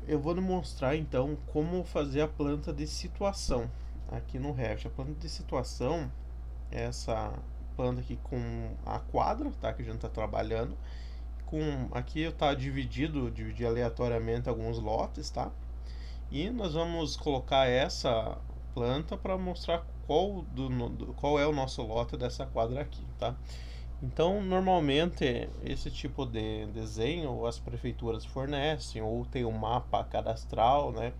Eu vou demonstrar então como fazer a planta de situação aqui no Revit. A planta de situação é essa planta aqui com a quadra, tá? Que a gente está trabalhando. Aqui está dividi aleatoriamente alguns lotes, tá? E nós vamos colocar essa planta para mostrar qual é o nosso lote dessa quadra aqui, tá? Então, normalmente, esse tipo de desenho as prefeituras fornecem, ou tem um mapa cadastral, né?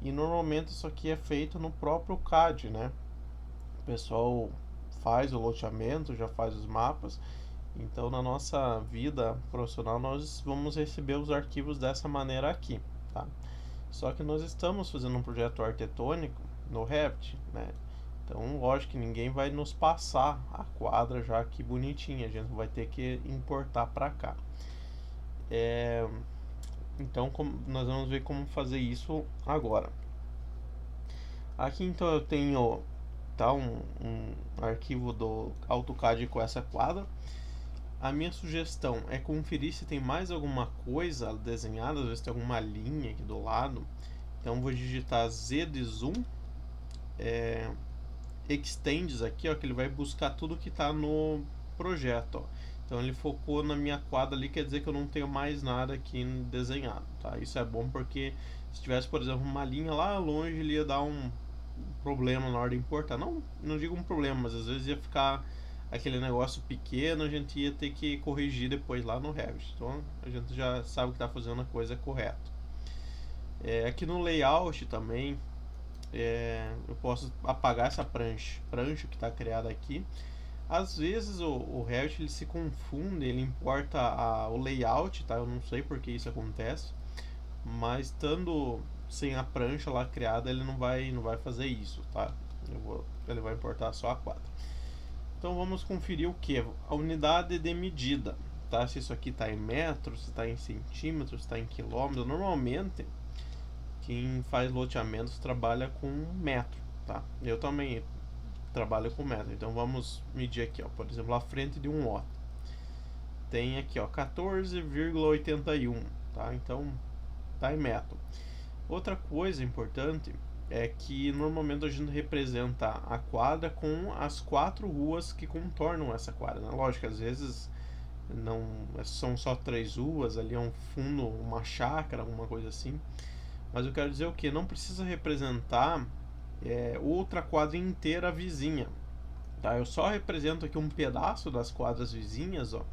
E normalmente isso aqui é feito no próprio CAD, né? O pessoal faz o loteamento, já faz os mapas. Então, na nossa vida profissional, nós vamos receber os arquivos dessa maneira aqui, tá? Só que nós estamos fazendo um projeto arquitetônico no Revit, né? Então, lógico que ninguém vai nos passar a quadra já aqui bonitinha, a gente vai ter que importar para cá. Então, nós vamos ver como fazer isso agora. Aqui então eu tenho um arquivo do AutoCAD com essa quadra. A minha sugestão é conferir se tem mais alguma coisa desenhada, às vezes tem alguma linha aqui do lado. Então vou digitar Z de zoom, extends aqui, ó, que ele vai buscar tudo que está no projeto, ó. Então ele focou na minha quadra ali, quer dizer que eu não tenho mais nada aqui desenhado, tá? Isso é bom porque se tivesse, por exemplo, uma linha lá longe, ele ia dar um problema na hora de importar. Não digo um problema, mas às vezes ia ficar aquele negócio pequeno, a gente ia ter que corrigir depois lá no Revit. Então a gente já sabe que está fazendo a coisa correta. Aqui no layout também, eu posso apagar essa prancha que está criada aqui. Às vezes o Revit ele se confunde, ele importa o layout, tá? Eu não sei porque isso acontece, mas estando sem a prancha lá criada, ele não vai fazer isso, tá? Ele vai importar só a quadra. Então vamos conferir o que? A unidade de medida, tá? Se isso aqui está em metros, se está em centímetros, se está em quilômetros. Normalmente quem faz loteamentos trabalha com metro, tá? Eu também trabalho com metro. Então vamos medir aqui, ó, por exemplo, a frente de um lote. Tem aqui, ó, 14,81, tá? Então tá em metro. Outra coisa importante é que normalmente a gente representa a quadra com as 4 ruas que contornam essa quadra, né? Lógico, às vezes não são só 3 ruas, ali é um fundo, uma chácara, alguma coisa assim. Mas eu quero dizer o que? Não precisa representar outra quadra inteira vizinha, tá? Eu só represento aqui um pedaço das quadras vizinhas, ó,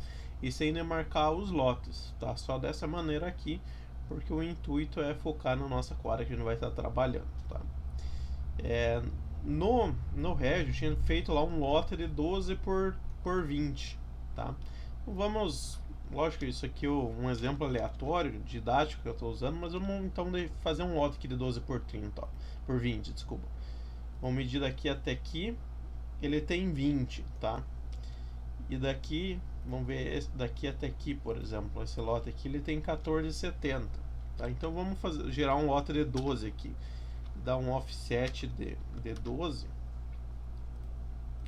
e sem demarcar os lotes, tá? Só dessa maneira aqui, porque o intuito é focar na nossa quadra que a gente vai estar trabalhando, tá? No Revit eu tinha feito lá um lote de 12 por 20, tá? Então vamos, lógico, isso aqui é um exemplo aleatório, didático que eu estou usando, mas vamos então fazer um lote aqui de 12 por 30, ó, por 20, desculpa. Vamos medir daqui até aqui, ele tem 20, tá? E daqui, vamos ver, daqui até aqui, por exemplo, esse lote aqui, ele tem 14,70, tá? Então vamos gerar um lote de 12 aqui. Dá um offset de 12,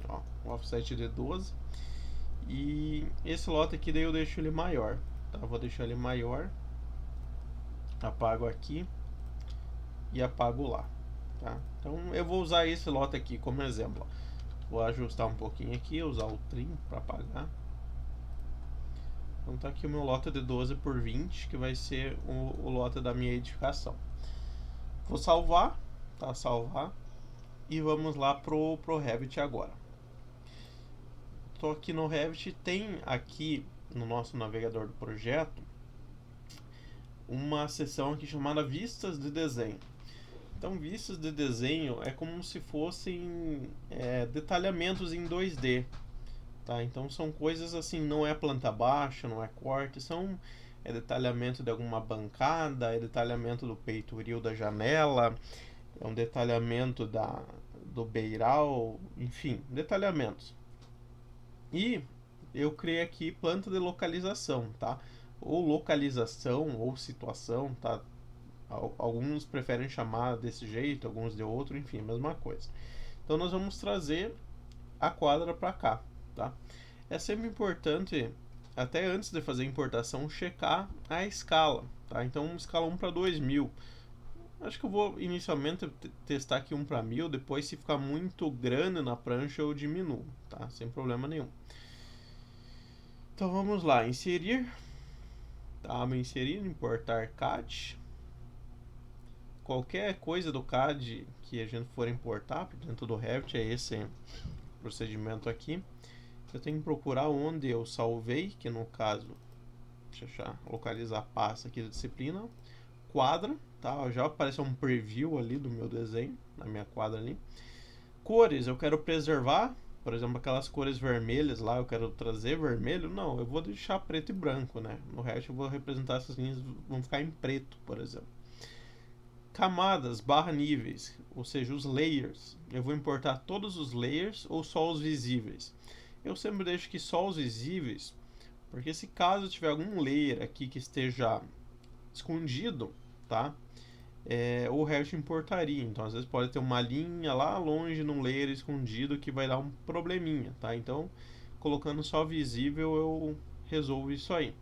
ó, um offset de 12. E esse lote aqui daí eu deixo ele maior, tá? Vou deixar ele maior, apago aqui e apago lá, tá? Então eu vou usar esse lote aqui como exemplo, ó. Vou ajustar um pouquinho aqui, usar o trim para apagar. Então tá aqui o meu lote de 12 por 20, que vai ser o lote da minha edificação. Vou salvar, tá? Salvar. E vamos lá pro Revit agora. Estou aqui no Revit, tem aqui no nosso navegador do projeto uma seção aqui chamada Vistas de Desenho. Então, vistas de desenho é como se fossem detalhamentos em 2D, tá? Então são coisas assim, não é planta baixa, não é corte, é detalhamento de alguma bancada, é detalhamento do peitoril da janela, é um detalhamento do beiral, enfim, detalhamentos. E eu criei aqui planta de localização, tá? Ou localização, ou situação, tá? Alguns preferem chamar desse jeito, alguns de outro, enfim, a mesma coisa. Então nós vamos trazer a quadra para cá, tá? É sempre importante, até antes de fazer a importação, checar a escala, tá? Então escala 1 para 2000. Acho que eu vou inicialmente testar aqui 1 para 1000, depois se ficar muito grande na prancha eu diminuo, tá? Sem problema nenhum. Então vamos lá, inserir, tá? Inserir, importar CAD. Qualquer coisa do CAD que a gente for importar dentro do Revit é esse procedimento aqui. Eu tenho que procurar onde eu salvei, que no caso, deixa eu achar, localizar a pasta aqui da disciplina, quadra, tá? Já apareceu um preview ali do meu desenho, na minha quadra ali. Cores, eu quero preservar, por exemplo, aquelas cores vermelhas lá, eu quero trazer vermelho, não, eu vou deixar preto e branco, né? No Revit eu vou representar essas linhas, vão ficar em preto, por exemplo. Camadas barra níveis, ou seja, os layers, eu vou importar todos os layers ou só os visíveis. Eu sempre deixo que só os visíveis, porque se caso tiver algum layer aqui que esteja escondido, tá? O Revit importaria, então às vezes pode ter uma linha lá longe num layer escondido que vai dar um probleminha, tá? Então colocando só visível eu resolvo isso aí.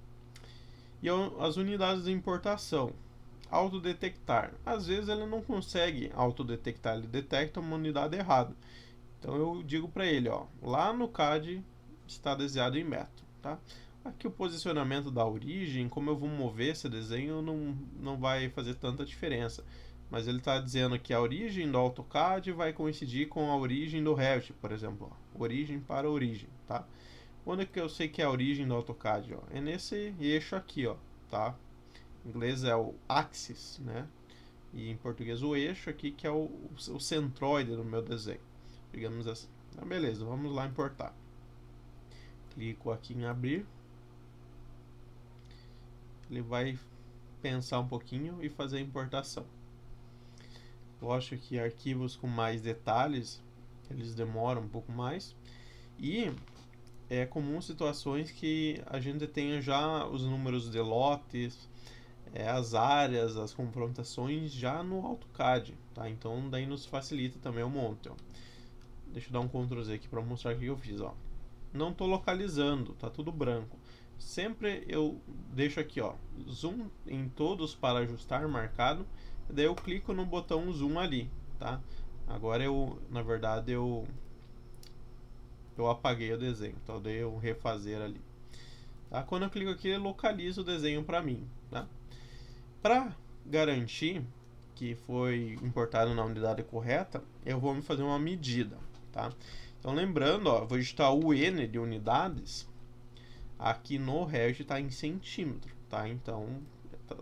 E as unidades de importação, autodetectar, às vezes ele não consegue autodetectar, ele detecta uma unidade errada, então eu digo para ele, ó, lá no CAD está desenhado em metro, tá? Aqui o posicionamento da origem, como eu vou mover esse desenho, não vai fazer tanta diferença. Mas ele está dizendo que a origem do AutoCAD vai coincidir com a origem do Revit, por exemplo. Ó, origem para origem, tá? Onde é que eu sei que é a origem do AutoCAD? Ó? É nesse eixo aqui, ó, tá? Em inglês é o axis, né? E em português o eixo aqui, que é o centroide do meu desenho. Digamos assim. Então, beleza, vamos lá importar. Clico aqui em abrir. Ele vai pensar um pouquinho e fazer a importação. Lógico que arquivos com mais detalhes, eles demoram um pouco mais. E é comum situações que a gente tenha já os números de lotes, as áreas, as confrontações já no AutoCAD, tá? Então daí nos facilita também o monte, ó. Deixa eu dar um Ctrl Z aqui para mostrar o que eu fiz, ó. Não estou localizando, tá tudo branco. Sempre eu deixo aqui, ó, zoom em todos para ajustar marcado, daí eu clico no botão zoom ali, tá? Agora na verdade eu apaguei o desenho, então dei um refazer ali, tá? Quando eu clico aqui ele localiza o desenho para mim, tá? Para garantir que foi importado na unidade correta, eu vou fazer uma medida, tá? Então lembrando, ó, vou digitar o N de unidades. Aqui no Revit está em centímetro, tá? Então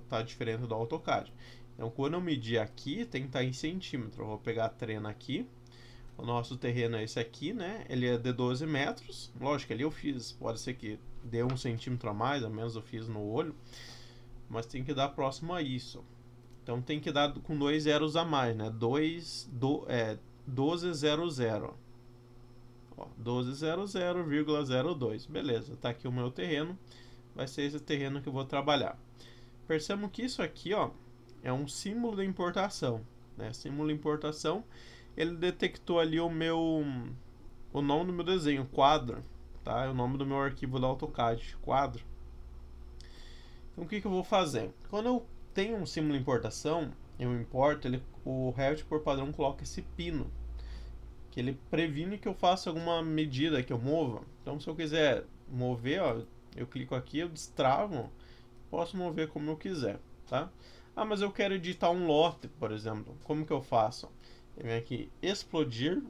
tá diferente do AutoCAD. Então quando eu medir aqui tem que estar em centímetro. Eu vou pegar a trena aqui. O nosso terreno é esse aqui, né? Ele é de 12 metros. Lógico, ali eu fiz, pode ser que dê 1 centímetro a mais, a menos eu fiz no olho. Mas tem que dar próximo a isso. Então tem que dar com 2 zeros a mais, né? 1200. 1200,02. Beleza, tá aqui o meu terreno. Vai ser esse terreno que eu vou trabalhar. Percebam que isso aqui, ó, é um símbolo de importação, né? Símbolo de importação. Ele detectou ali o nome do meu desenho, quadro, tá? É o nome do meu arquivo da AutoCAD, quadro. Então o que eu vou fazer? Quando eu tenho um símbolo de importação, eu importo, o Revit por padrão coloca esse pino, que ele previne que eu faça alguma medida, que eu mova. Então se eu quiser mover, ó, eu clico aqui, eu destravo, posso mover como eu quiser, tá? Ah, mas eu quero editar um lote, por exemplo. Como que eu faço? Eu venho aqui, explodir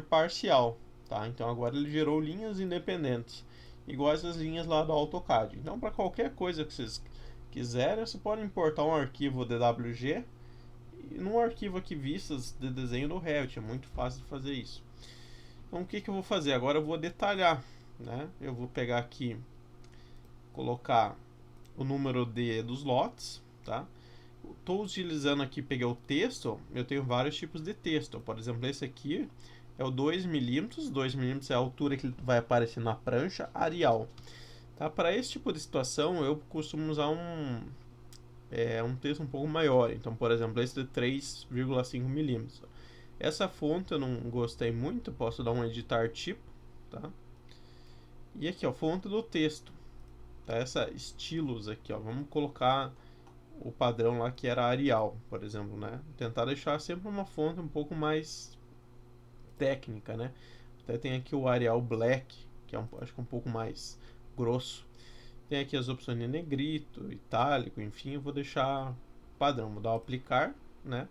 parcial, tá? Então agora ele gerou linhas independentes, iguais às linhas lá do AutoCAD. Então para qualquer coisa que vocês quiserem, você pode importar um arquivo DWG e num arquivo aqui vistas de desenho do Revit, é muito fácil de fazer isso. Então o que eu vou fazer? Agora eu vou detalhar, né? Eu vou pegar aqui, colocar o número dos lotes, tá? Estou utilizando aqui, peguei o texto, eu tenho vários tipos de texto. Por exemplo, esse aqui é o 2 milímetros. 2 milímetros é a altura que vai aparecer na prancha, Arial. Tá? Para esse tipo de situação, eu costumo usar um texto um pouco maior. Então, por exemplo, esse de 3,5 milímetros. Essa fonte eu não gostei muito, posso dar um editar tipo, tá? E aqui, ó, fonte do texto. Tá? Essa estilos aqui, ó, vamos colocar o padrão lá que era Arial, por exemplo, né? Tentar deixar sempre uma fonte um pouco mais técnica, né? Até tem aqui o Arial Black, que é acho que um pouco mais grosso. Tem aqui as opções de negrito, itálico, enfim, eu vou deixar padrão, vou dar o aplicar, né?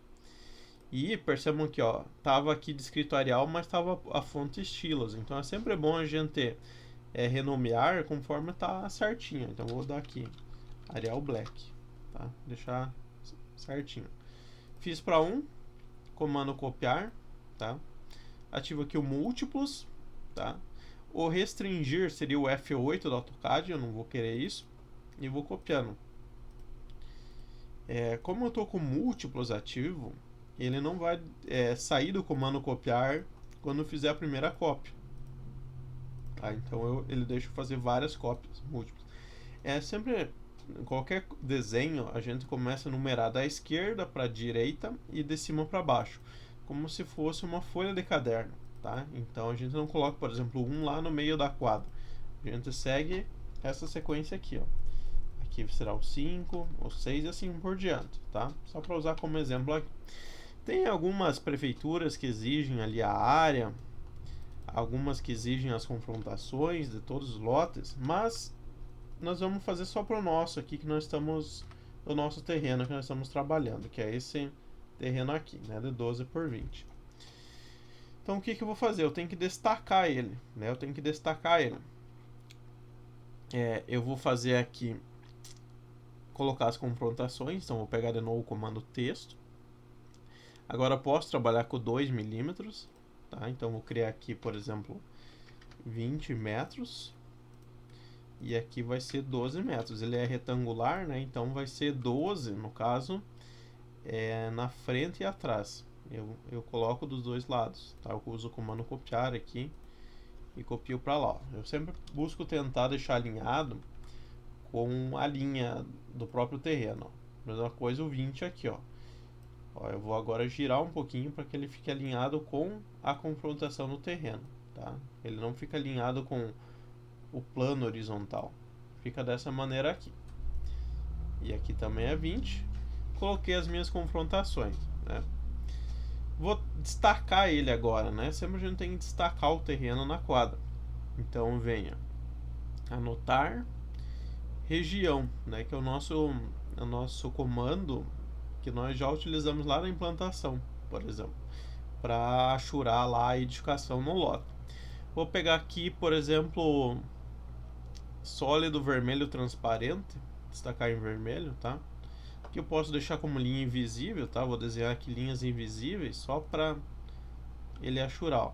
E percebam que, ó, tava aqui descrito Arial, mas tava a fonte estilos, então é sempre bom a gente renomear conforme tá certinho. Então eu vou dar aqui Arial Black, tá? Deixar certinho. Fiz para um, comando copiar, tá? Ativo aqui o múltiplos, tá? O restringir seria o F8 do AutoCAD, eu não vou querer isso. E vou copiando. Como eu estou com múltiplos ativo, ele não vai sair do comando copiar quando eu fizer a primeira cópia. Tá? Então ele deixa eu fazer várias cópias múltiplas. Sempre, em qualquer desenho, a gente começa a numerar da esquerda para a direita e de cima para baixo, como se fosse uma folha de caderno. Tá? Então a gente não coloca, por exemplo, um lá no meio da quadra. A gente segue essa sequência aqui, ó. Aqui será o 5, o 6 e assim por diante, tá? Só para usar como exemplo aqui. Tem algumas prefeituras que exigem ali a área, algumas que exigem as confrontações de todos os lotes, mas nós vamos fazer só para o nosso aqui, que nós estamos, o nosso terreno que nós estamos trabalhando, que é esse terreno aqui, né, de 12 por 20. Então o que eu vou fazer? Eu tenho que destacar ele, né? Eu vou fazer aqui, colocar as confrontações, então vou pegar de novo o comando texto. Agora eu posso trabalhar com 2 milímetros, tá? Então vou criar aqui, por exemplo, 20 metros. E aqui vai ser 12 metros. Ele é retangular, né? Então vai ser 12, no caso, na frente e atrás. Eu coloco dos dois lados, tá? Eu uso o comando copiar aqui e copio para lá. Eu sempre busco tentar deixar alinhado com a linha do próprio terreno. Mesma coisa o 20 aqui, ó. Eu vou agora girar um pouquinho para que ele fique alinhado com a confrontação no terreno, tá? Ele não fica alinhado com o plano horizontal. Fica dessa maneira aqui. E aqui também é 20. Coloquei as minhas confrontações, né? Vou destacar ele agora, né? Sempre a gente tem que destacar o terreno na quadra. Então venha anotar região, né? Que é o nosso comando que nós já utilizamos lá na implantação, por exemplo, para achurar lá a edificação no lote. Vou pegar aqui, por exemplo, sólido vermelho transparente, destacar em vermelho, tá? Que eu posso deixar como linha invisível, tá? Vou desenhar aqui linhas invisíveis só para ele achurar, ó.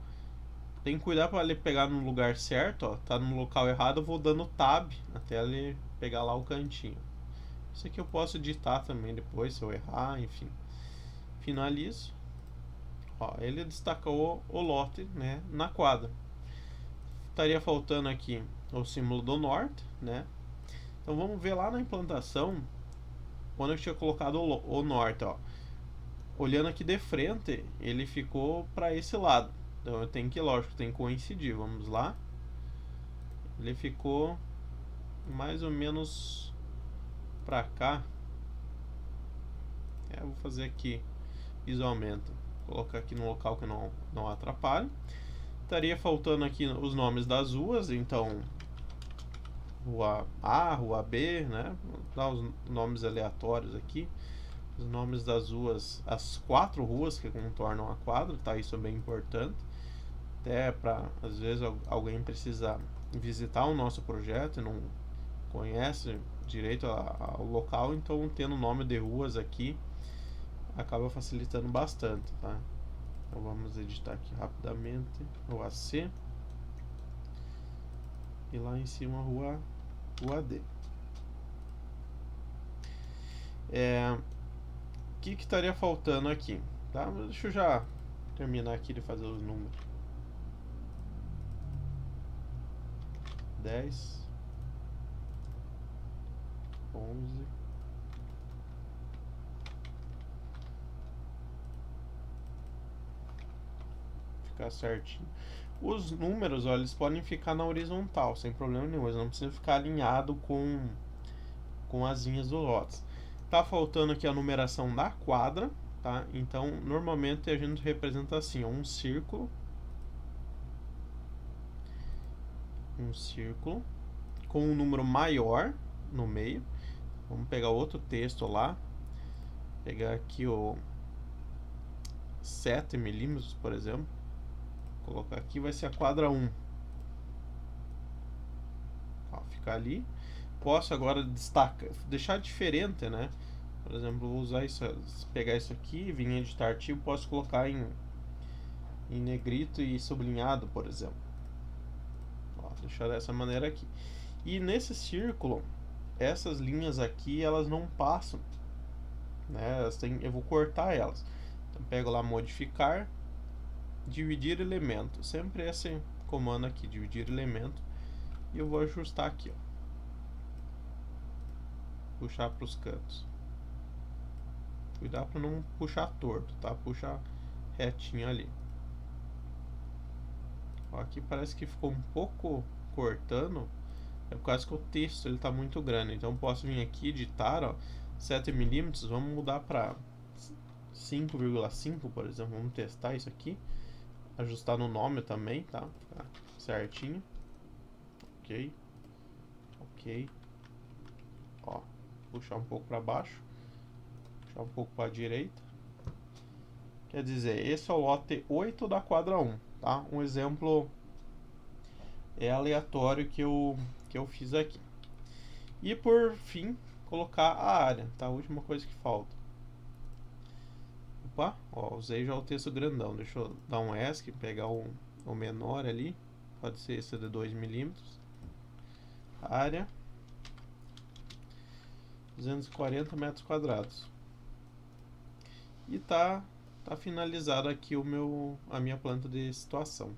Tem que cuidar para ele pegar no lugar certo, ó. Tá no local errado, eu vou dando tab até ele pegar lá o cantinho. Isso aqui eu posso editar também depois, se eu errar, enfim. Finalizo. Ó, ele destacou o lote, né, na quadra. Estaria faltando aqui o símbolo do norte, né? Então vamos ver lá na implantação, quando eu tinha colocado o norte, ó. Olhando aqui de frente, ele ficou para esse lado. Então eu tenho que, lógico, tem que coincidir. Vamos lá. Ele ficou mais ou menos para cá. Vou fazer aqui visualmente. Colocar aqui no local que não atrapalhe. Estaria faltando aqui os nomes das ruas, então rua A, rua B, né? Vou dar os nomes aleatórios aqui. Os nomes das ruas, as 4 ruas que contornam a quadra, tá? Isso é bem importante. Até para, às vezes, alguém precisa visitar o nosso projeto e não conhece direito ao local, então tendo o nome de ruas aqui acaba facilitando bastante, tá? Então vamos editar aqui rapidamente o AC e lá em cima rua D. O que estaria faltando aqui, tá? Deixa eu já terminar aqui de fazer os números. 10, 11, ficar certinho. Os números, ó, eles podem ficar na horizontal, sem problema nenhum. Eles não precisam ficar alinhados com as linhas do lotes. Tá faltando aqui a numeração da quadra, tá? Então, normalmente a gente representa assim, ó, um círculo com um número maior no meio. Vamos pegar outro texto lá, pegar aqui o 7 milímetros, por exemplo. Colocar aqui, vai ser a quadra 1. Ó, ficar ali. Posso agora destacar, deixar diferente, né? Por exemplo, vou usar isso, pegar isso aqui, vir em editar artigo, posso colocar em negrito e sublinhado, por exemplo. Ó, deixar dessa maneira aqui. E nesse círculo, essas linhas aqui, elas não passam, né? Eu vou cortar elas. Então pego lá modificar, dividir elemento. Sempre esse comando aqui, dividir elemento. E eu vou ajustar aqui, ó. Puxar para os cantos. Cuidar para não puxar torto, tá? Puxar retinho ali. Ó, aqui parece que ficou um pouco cortando. É por causa que o texto ele tá muito grande. Então posso vir aqui editar, ó, 7 milímetros. Vamos mudar para 5,5, por exemplo. Vamos testar isso aqui. Ajustar no nome também, tá? Certinho. Ok. Ok. Ó, puxar um pouco para baixo. Puxar um pouco para a direita. Quer dizer, esse é o lote 8 da quadra 1, tá? Um exemplo aleatório que eu fiz aqui. E por fim, colocar a área, tá? A última coisa que falta. Opa, ó, usei já o texto grandão. Deixa eu dar um ESC, pegar o menor ali. Pode ser esse de 2 milímetros. Área 240 metros quadrados. E tá finalizado aqui a minha planta de situação.